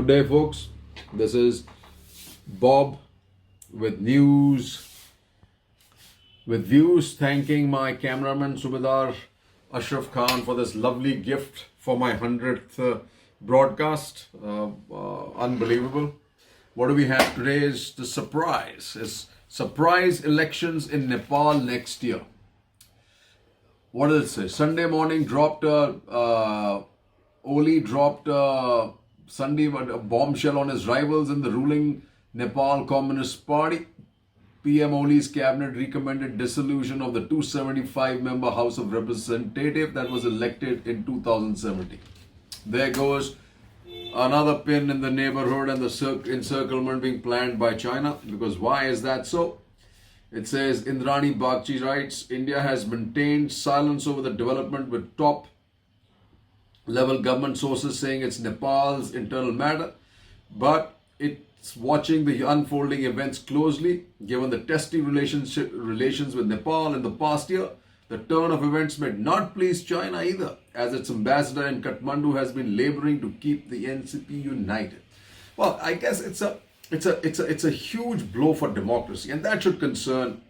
Good day, folks. This is Bob with news, with views, thanking my cameraman Subedar Ashraf Khan for this lovely gift for my 100th broadcast. Unbelievable. What do we have today is the surprise. It's surprise elections in Nepal next year. What does it say? Sunday morning Oli dropped a bombshell on his rivals in the ruling Nepal Communist Party. PM Oli's cabinet recommended dissolution of the 275-member House of Representatives that was elected in 2017. There goes another pin in the neighborhood and the encirclement being planned by China. Because why is that so? It says, Indrani Bagchi writes, India has maintained silence over the development with top level government sources saying it's Nepal's internal matter, but it's watching the unfolding events closely. Given the testy relations with Nepal in the past year, the turn of events may not please China either, as its ambassador in Kathmandu has been laboring to keep the NCP united. Well, I guess it's a huge blow for democracy, and that should concern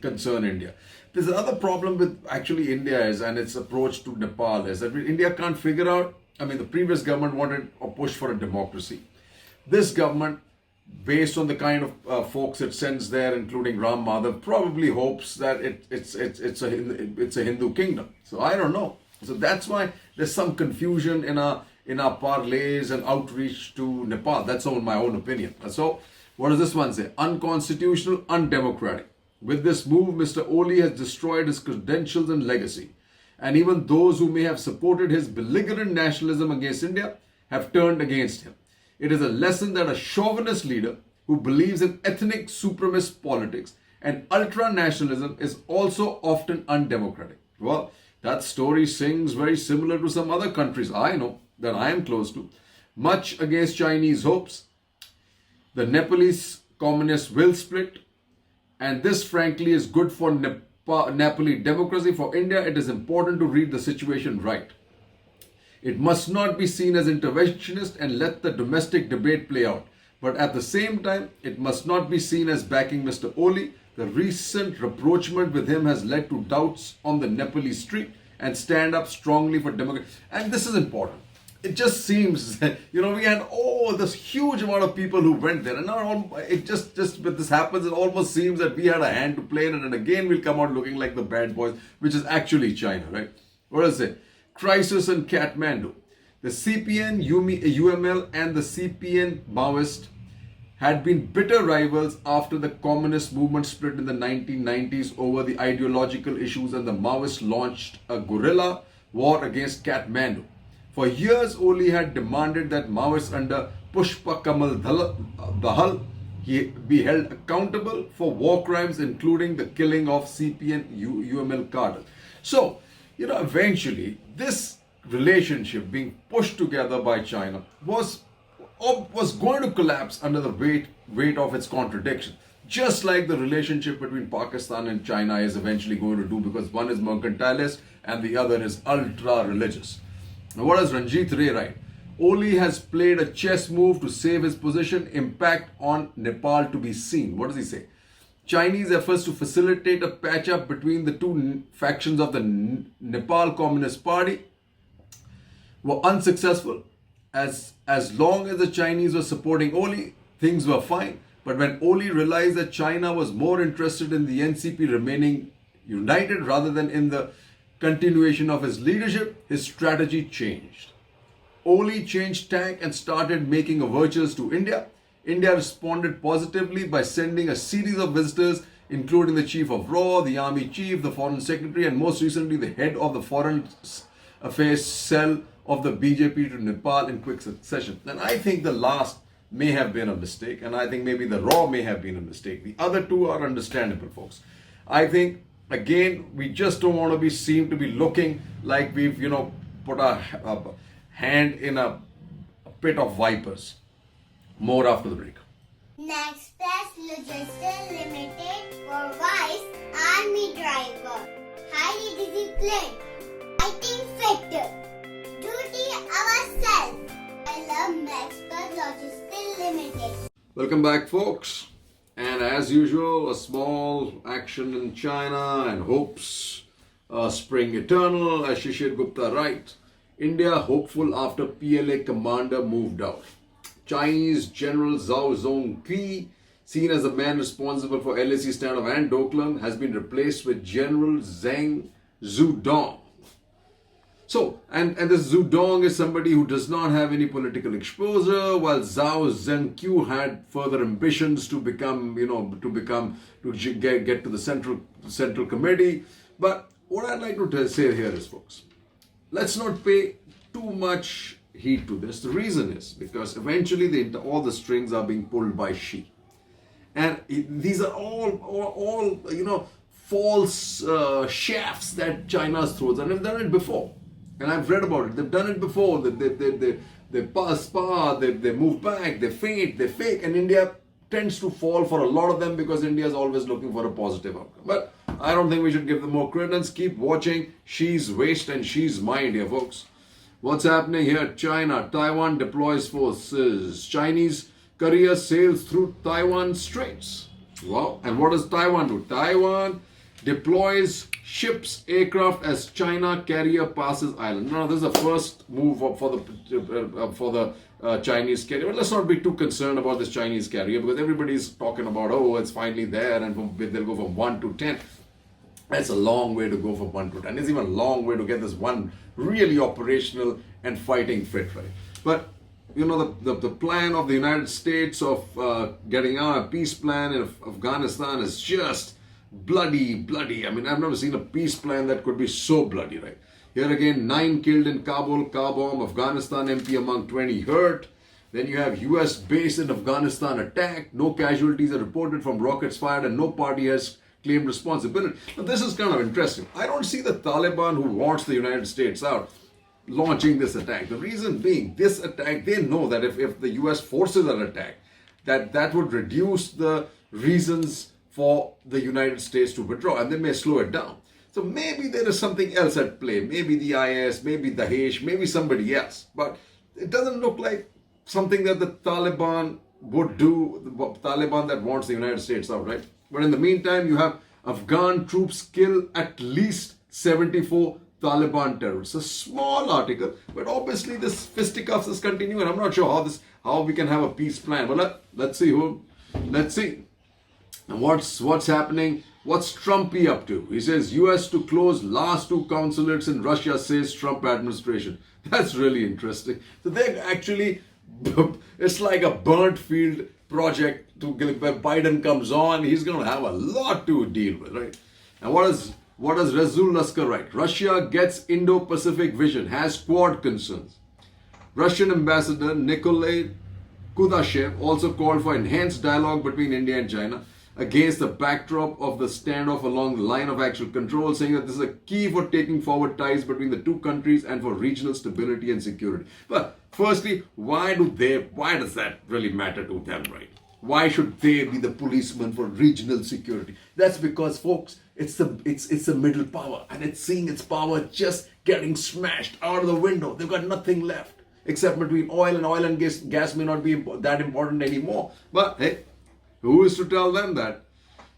India. There's another problem with actually India and its approach to Nepal is that India can't figure out. The previous government wanted a push for a democracy. This government, based on the kind of folks it sends there, including Ram Madhav, probably hopes that it's a Hindu kingdom. So I don't know. So that's why there's some confusion in our parlays and outreach to Nepal. That's my own opinion. So what does this one say? Unconstitutional, undemocratic. With this move, Mr. Oli has destroyed his credentials and legacy. And even those who may have supported his belligerent nationalism against India have turned against him. It is a lesson that a chauvinist leader who believes in ethnic supremacist politics and ultra-nationalism is also often undemocratic. Well, that story sings very similar to some other countries I know that I am close to. Much against Chinese hopes, the Nepalese communists will split. And this, frankly, is good for Nepali democracy. For India, it is important to read the situation right. It must not be seen as interventionist and let the domestic debate play out. But at the same time, it must not be seen as backing Mr. Oli. The recent rapprochement with him has led to doubts on the Nepalese street and stand up strongly for democracy. And this is important. It just seems, we had this huge amount of people who went there. And now it just when this happens, it almost seems that we had a hand to play in it. And again, we'll come out looking like the bad boys, which is actually China, right? What does it say? Crisis in Kathmandu. The CPN, UML and the CPN Maoist had been bitter rivals after the communist movement split in the 1990s over the ideological issues, and the Maoists launched a guerrilla war against Kathmandu. For years, Oli had demanded that Maoists under Pushpa Kamal Dahal be held accountable for war crimes, including the killing of CPN UML cadre. So, eventually, this relationship being pushed together by China was going to collapse under the weight of its contradiction. Just like the relationship between Pakistan and China is eventually going to do, because one is mercantilist and the other is ultra-religious. Now, what does Ranjit Ray write? Oli has played a chess move to save his position, impact on Nepal to be seen. What does he say? Chinese efforts to facilitate a patch-up between the two factions of the Nepal Communist Party were unsuccessful. As long as the Chinese were supporting Oli, things were fine. But when Oli realized that China was more interested in the NCP remaining united rather than in the continuation of his leadership, his strategy changed. Oli changed tack and started making overtures to India. India responded positively by sending a series of visitors, including the Chief of RAW, the Army Chief, the Foreign Secretary, and most recently the head of the Foreign Affairs Cell of the BJP to Nepal in quick succession. And I think the last may have been a mistake, and I think maybe the RAW may have been a mistake. The other two are understandable, folks. I think, again, we just don't want to be seen to be looking like we've, put our hand in a pit of vipers. More after the break. Next Press Logistics Limited provides Army driver, highly disciplined, fighting fit, duty ourselves. I love Max Press Logistics Limited. Welcome back, folks. And as usual, a small action in China and hopes spring eternal, as Shishir Gupta writes. India hopeful after PLA commander moved out. Chinese General Zhao Zongqi, seen as the man responsible for LAC standoff and Doklam, has been replaced with General Zhang Zudong. So, and this Zudong is somebody who does not have any political exposure, while Zhao Zhenqiu had further ambitions to become, get to the central committee. But what I'd like to say here is, folks, let's not pay too much heed to this. The reason is because eventually all the strings are being pulled by Xi. And these are all false shafts that China's throws, and they've done it before. And I've read about it. They've done it before. They pass, they move back, they feint, they fake, and India tends to fall for a lot of them because India is always looking for a positive outcome. But I don't think we should give them more credence. Keep watching. She's waste and she's mind here, folks. What's happening here? China, Taiwan deploys forces. Chinese carrier sails through Taiwan Straits. Wow. And what does Taiwan do? Taiwan deploys ships, aircraft as China carrier passes island. Now, this is the first move for the Chinese carrier. But let's not be too concerned about this Chinese carrier because everybody's talking about, oh, it's finally there and they'll go from 1 to 10. That's a long way to go from 1 to 10. It's even a long way to get this one really operational and fighting fit, right? But the plan of the United States of getting out a peace plan in Afghanistan is just bloody. I mean, I've never seen a peace plan that could be so bloody, right? Here again, 9 killed in Kabul, car bomb, Afghanistan MP among 20 hurt. Then you have US base in Afghanistan attacked. No casualties are reported from rockets fired and no party has claimed responsibility. Now, this is kind of interesting. I don't see the Taliban, who wants the United States out, launching this attack. The reason being, this attack, they know that if the US forces are attacked, that would reduce the reasons for the United States to withdraw, and they may slow it down. So maybe there is something else at play. Maybe the IS, maybe Daesh, maybe somebody else. But it doesn't look like something that the Taliban would do, the Taliban that wants the United States out, right? But in the meantime, you have Afghan troops kill at least 74 Taliban terrorists. A small article, but obviously this fisticuffs is continuing. I'm not sure how we can have a peace plan. But let's see. Let's see. And what's happening? What's Trumpy up to? He says US to close last 2 consulates in Russia, says Trump administration. That's really interesting. So they actually, it's like a burnt field project. When Biden comes on, he's going to have a lot to deal with, right? And what does Razul Laskar write? Russia gets Indo-Pacific vision, has Quad concerns. Russian ambassador Nikolai Kudashev also called for enhanced dialogue between India and China against the backdrop of the standoff along the line of actual control, saying that this is a key for taking forward ties between the two countries and for regional stability and security. But firstly, why does that really matter to them, right? Why should they be the policeman for regional security? That's because, folks, it's a middle power, and it's seeing its power just getting smashed out of the window. They've got nothing left except between oil and gas may not be that important anymore. But hey, who is to tell them that?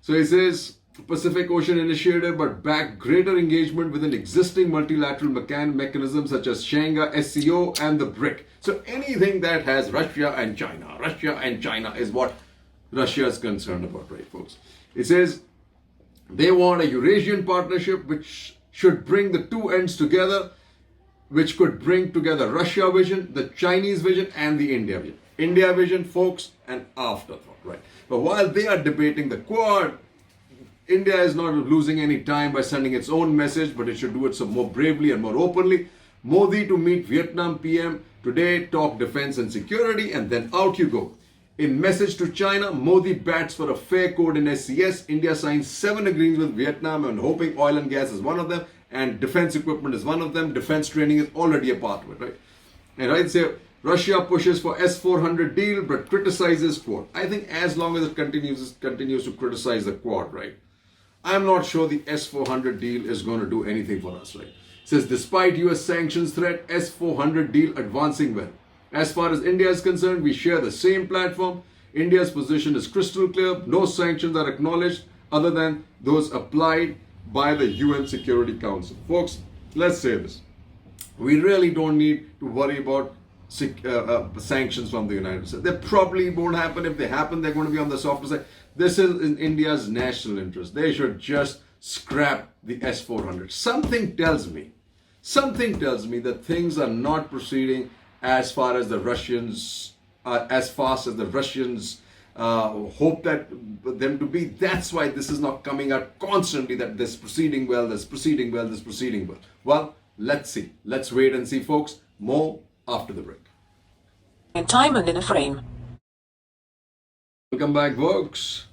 So he says, Pacific Ocean Initiative, but back greater engagement within existing multilateral mechanisms such as Shanghai, SCO, and the BRIC. So anything that has Russia and China is what Russia is concerned about, right, folks? It says they want a Eurasian partnership which should bring the two ends together, which could bring together Russia vision, the Chinese vision, and the India vision. India vision, folks, and afterthought, right? But while they are debating the Quad, India is not losing any time by sending its own message, but it should do it some more bravely and more openly. Modi to meet Vietnam PM today, talk defense and security, and then out you go. In message to China, Modi bats for a fair code in SCS. India signs 7 agreements with Vietnam and hoping oil and gas is one of them, and defense equipment is one of them. Defense training is already a part of it, right? And right there, Russia pushes for S-400 deal, but criticizes Quad. I think as long as it continues to criticize the Quad, right? I'm not sure the S-400 deal is going to do anything for us, right? It says, despite US sanctions threat, S-400 deal advancing well. As far as India is concerned, we share the same platform. India's position is crystal clear. No sanctions are acknowledged other than those applied by the UN Security Council. Folks, let's say this. We really don't need to worry about sanctions from the United States. They probably won't happen. If they happen, they're going to be on the softer side. This is in India's national interest. They should just scrap the S-400. Something tells me that things are not proceeding as far as the Russians, as fast as the Russians hope that them to be. That's why this is not coming out constantly that this proceeding well, this proceeding well, this proceeding well. Well, let's see. Let's wait and see, folks. More after the break. In time and in a frame. Welcome back, folks.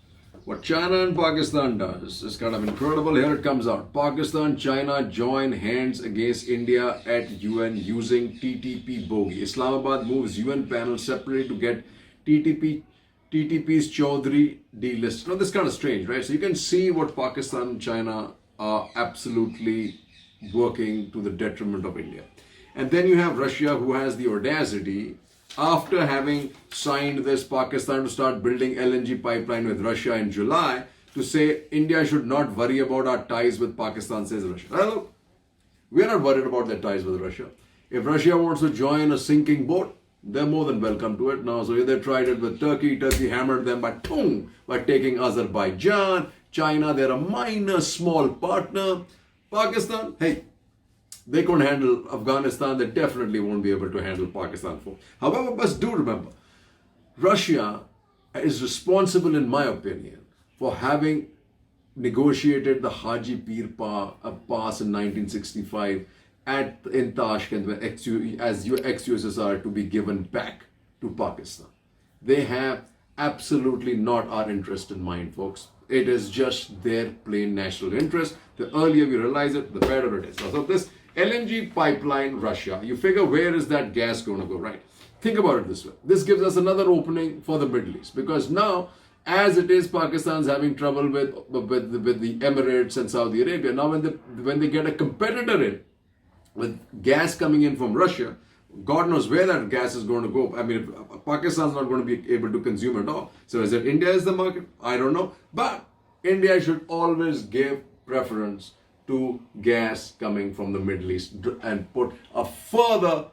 What China and Pakistan does is kind of incredible. Here it comes out. Pakistan, China join hands against India at UN using TTP bogey. Islamabad moves UN panel separately to get TTP's Chaudhry delisted. Now, this is kind of strange, right? So you can see what Pakistan and China are absolutely working to the detriment of India. And then you have Russia, who has the audacity, after having signed this Pakistan to start building LNG pipeline with Russia in July, to say India should not worry about our ties with Pakistan, says Russia. Now, look, we are not worried about their ties with Russia. If Russia wants to join a sinking boat, they're more than welcome to it. Now, so they tried it with Turkey. Turkey hammered them by taking Azerbaijan. China, they're a minor, small partner. Pakistan, hey, they couldn't handle Afghanistan. They definitely won't be able to handle Pakistan. However, but do remember, Russia is responsible, in my opinion, for having negotiated the Haji Pir Pass in 1965 in Tashkent as ex-USSR to be given back to Pakistan. They have absolutely not our interest in mind, folks. It is just their plain national interest. The earlier we realize it, the better it is. So this LNG pipeline, Russia, you figure where is that gas going to go, right? Think about it this way. This gives us another opening for the Middle East, because now, as it is, Pakistan's having trouble with the Emirates and Saudi Arabia. Now, when they get a competitor in with gas coming in from Russia, God knows where that gas is going to go. I mean, Pakistan's not going to be able to consume it all. So is it India is the market? I don't know. But India should always give preference to gas coming from the Middle East and put a further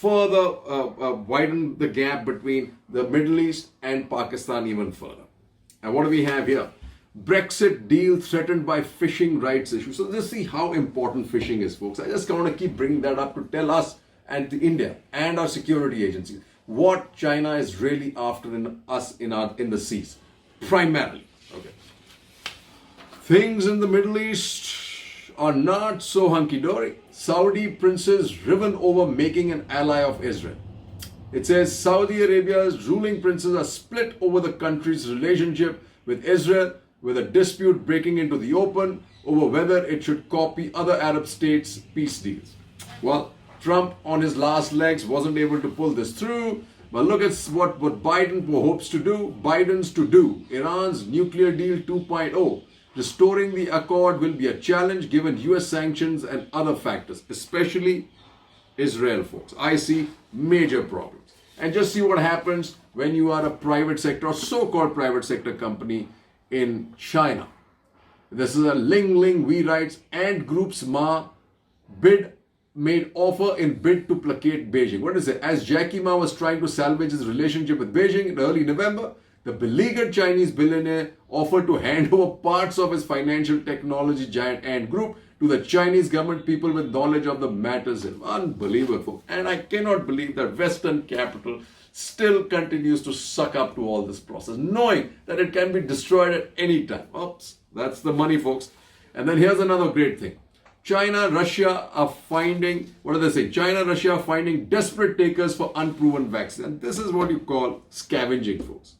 widen the gap between the Middle East and Pakistan even further. And what do we have here? Brexit deal threatened by fishing rights issues. So just see how important fishing is, folks. I just want to keep bringing that up to tell us and to India and our security agencies what China is really after in the seas, primarily. Okay. Things in the Middle East are not so hunky-dory. Saudi princes driven over making an ally of Israel. It says Saudi Arabia's ruling princes are split over the country's relationship with Israel, with a dispute breaking into the open over whether it should copy other Arab states' peace deals. Well, Trump on his last legs wasn't able to pull this through. But look at what Biden hopes to do. Biden's to do. Iran's nuclear deal 2.0. Restoring the accord will be a challenge given US sanctions and other factors, especially Israel, folks. I see major problems. And just see what happens when you are a private sector or so-called private sector company in China. This is a Ling We Rights and Groups Ma made offer in bid to placate Beijing. What is it? As Jackie Ma was trying to salvage his relationship with Beijing in early November, the beleaguered Chinese billionaire offered to hand over parts of his financial technology giant Ant Group to the Chinese government, people with knowledge of the matters. Unbelievable. And I cannot believe that Western capital still continues to suck up to all this process, knowing that it can be destroyed at any time. Oops, that's the money, folks. And then here's another great thing. China, Russia are finding, what do they say? China, Russia are finding desperate takers for unproven vaccines. And this is what you call scavenging, folks.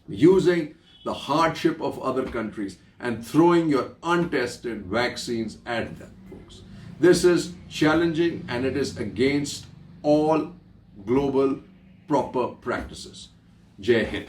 Using the hardship of other countries and throwing your untested vaccines at them, folks. This is challenging and it is against all global proper practices. Jai Hind.